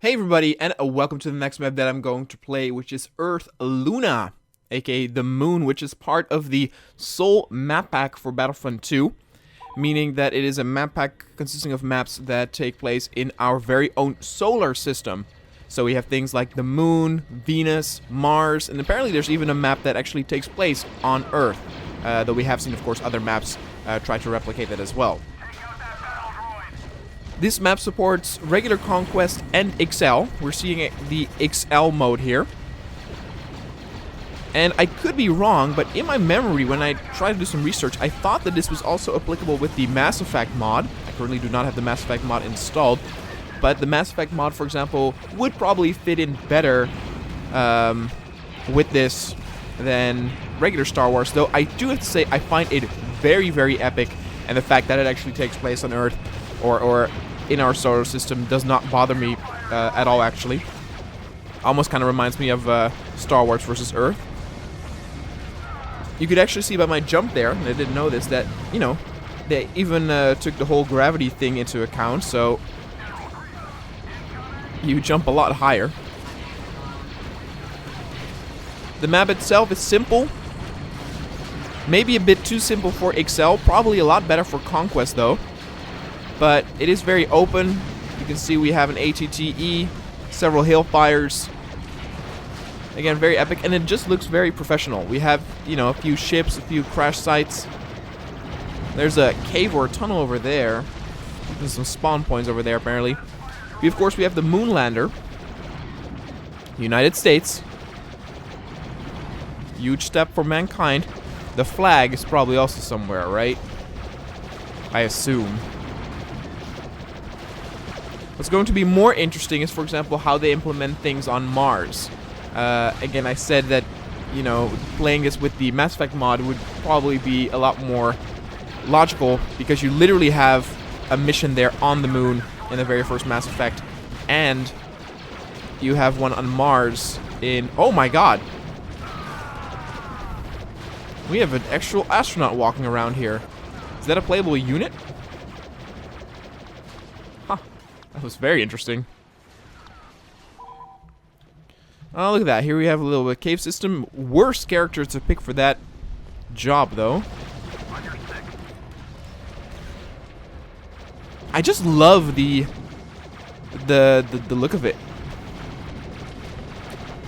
Hey everybody, and welcome to the next map that I'm going to play, which is Earth Luna, aka the Moon, which is part of the sole map pack for Battlefront 2, meaning that it is a map pack consisting of maps that take place in our very own solar system. So we have things like the Moon, Venus, Mars, and apparently there's even a map that actually takes place on Earth, though we have seen, of course, other maps try to replicate that as well. This map supports regular Conquest and XL. We're seeing the XL mode here. And I could be wrong, but in my memory, when I tried to do some research, I thought that this was also applicable with the Mass Effect mod. I currently do not have the Mass Effect mod installed, but the Mass Effect mod, for example, would probably fit in better with this than regular Star Wars, though I do have to say I find it very, very epic, and the fact that it actually takes place on Earth, or in our solar system, does not bother me at all, actually. Almost kind of reminds me of Star Wars versus Earth. You could actually see by my jump there, and I didn't know this, that, you know, they even took the whole gravity thing into account, so you jump a lot higher. The map itself is simple. Maybe a bit too simple for XL, probably a lot better for Conquest, though. But it is very open. You can see we have an ATTE, several hailfires. Again, very epic, and it just looks very professional. We have, you know, a few ships, a few crash sites. There's a cave or a tunnel over there. There's some spawn points over there, apparently. Of course, we have the Moonlander. United States. Huge step for mankind. The flag is probably also somewhere, right? I assume. What's going to be more interesting is, for example, how they implement things on Mars. Again, I said that, you know, playing this with the Mass Effect mod would probably be a lot more logical, because you literally have a mission there on the Moon in the very first Mass Effect, and you have one on Mars in... Oh my god! We have an actual astronaut walking around here. Is that a playable unit? Huh. That was very interesting. Oh, look at that. Here we have a little bit of cave system. Worst character to pick for that job, though. I just love the look of it.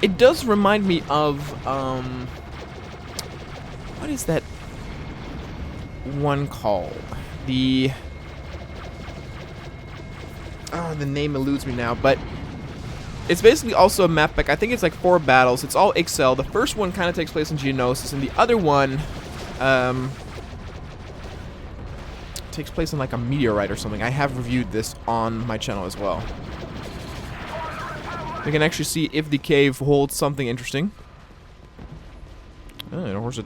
It does remind me of what is that one called? The name eludes me now, but it's basically also a map pack. I think it's like 4 battles. It's all XL. The first one kind of takes place in Geonosis, and the other one takes place in like a meteorite or something. I have reviewed this on my channel as well. We can actually see if the cave holds something interesting. Oh, there's a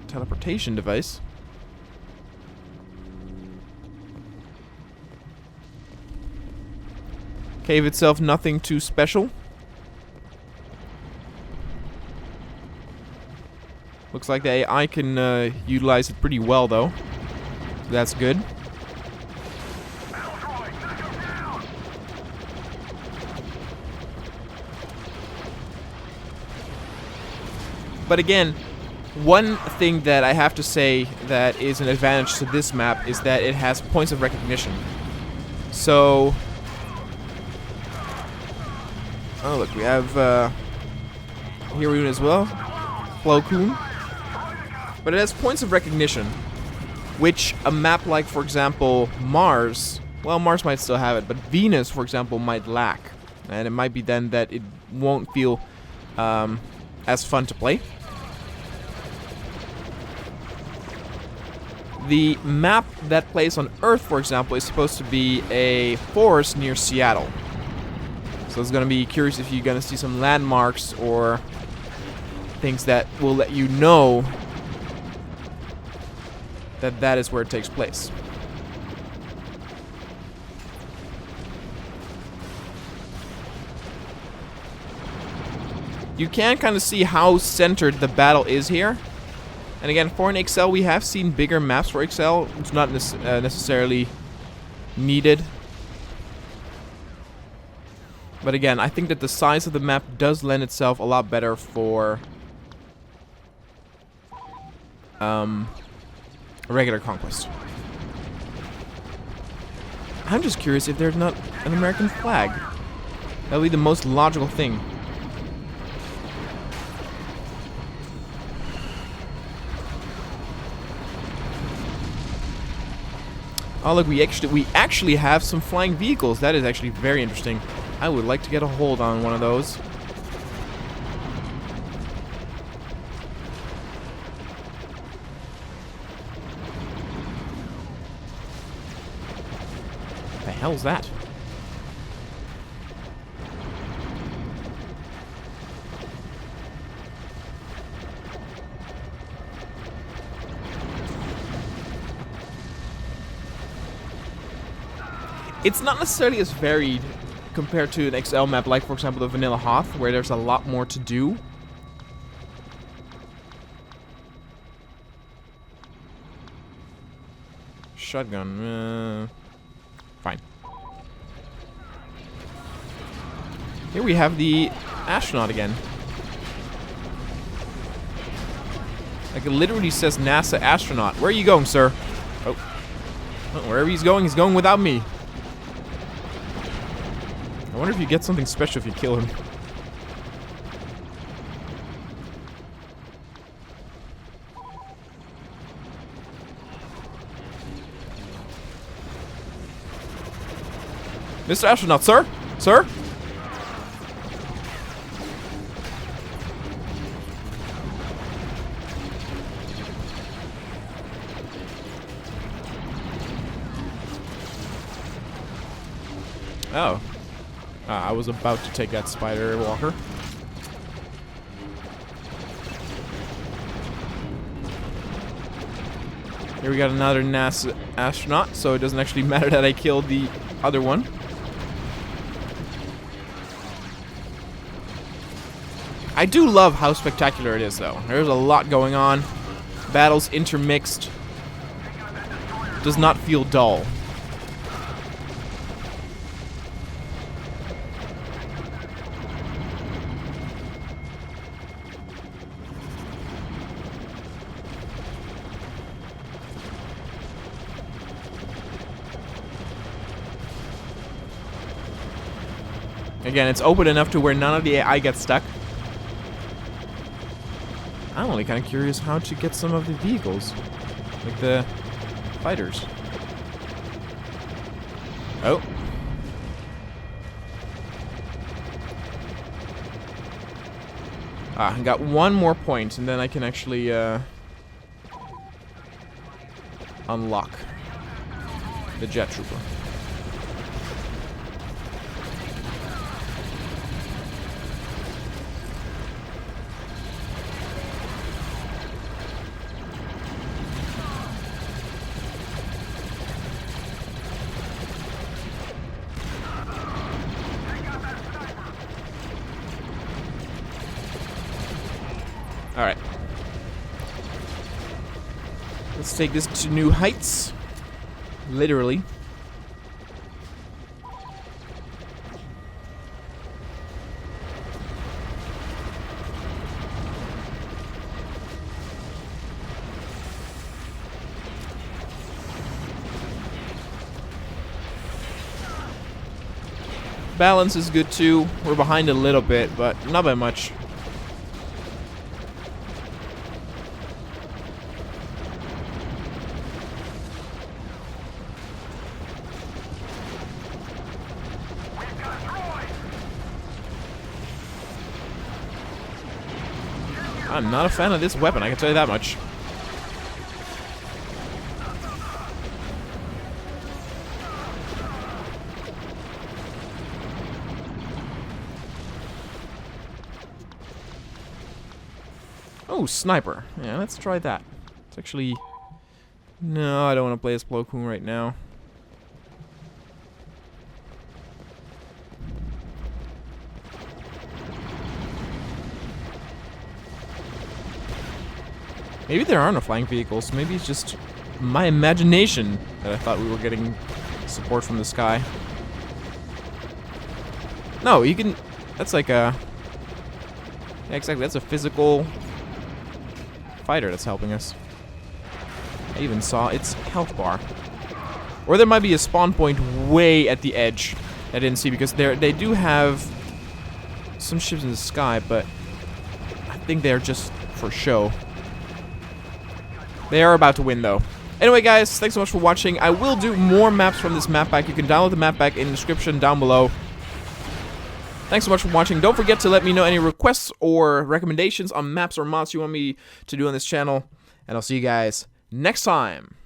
teleportation device. Cave itself, nothing too special. Looks like the AI can utilize it pretty well, though. So that's good. But again, one thing that I have to say that is an advantage to this map is that it has points of recognition. So... Oh, look, we have Hirun as well. Plo Koon. But it has points of recognition, which a map like, for example, Mars, well, Mars might still have it, but Venus, for example, might lack. And it might be then that it won't feel as fun to play. The map that plays on Earth, for example, is supposed to be a forest near Seattle. So it's going to be curious if you're going to see some landmarks or things that will let you know that that is where it takes place. You can kind of see how centered the battle is here. And again, for an XL, we have seen bigger maps for XL. It's not necessarily needed. But again, I think that the size of the map does lend itself a lot better for a regular conquest. I'm just curious if there's not an American flag. That would be the most logical thing. Oh look, we actually have some flying vehicles. That is actually very interesting. I would like to get a hold on one of those. What the hell's that? It's not necessarily as varied compared to an XL map, like for example the Vanilla Hoth, where there's a lot more to do. Shotgun, fine. Here we have the astronaut again. Like it literally says NASA astronaut. Where are you going, sir? Oh, well, wherever he's going without me. I wonder if you get something special if you kill him. Mr. Astronaut, sir? Sir? Oh. I was about to take that spider walker. Here we got another NASA astronaut, so it doesn't actually matter that I killed the other one. I do love how spectacular it is, though. There's a lot going on. Battles intermixed. Does not feel dull. Again, it's open enough to where none of the AI gets stuck. I'm only kind of curious how to get some of the vehicles. Like the fighters. Oh. I got one more point, and then I can actually unlock the jet trooper. Alright. Let's take this to new heights. Literally. Balance is good too. We're behind a little bit, but not by much. I'm not a fan of this weapon, I can tell you that much. Oh, sniper. Yeah, let's try that. It's actually... No, I don't want to play as Plo Koon right now. Maybe there are no flying vehicles. Maybe it's just my imagination that I thought we were getting support from the sky. No, you can... That's like a... Yeah, exactly. That's a physical fighter that's helping us. I even saw its health bar. Or there might be a spawn point way at the edge I didn't see, because they do have some ships in the sky, but I think they're just for show. They are about to win, though. Anyway, guys, thanks so much for watching. I will do more maps from this map pack. You can download the map pack in the description down below. Thanks so much for watching. Don't forget to let me know any requests or recommendations on maps or mods you want me to do on this channel. And I'll see you guys next time.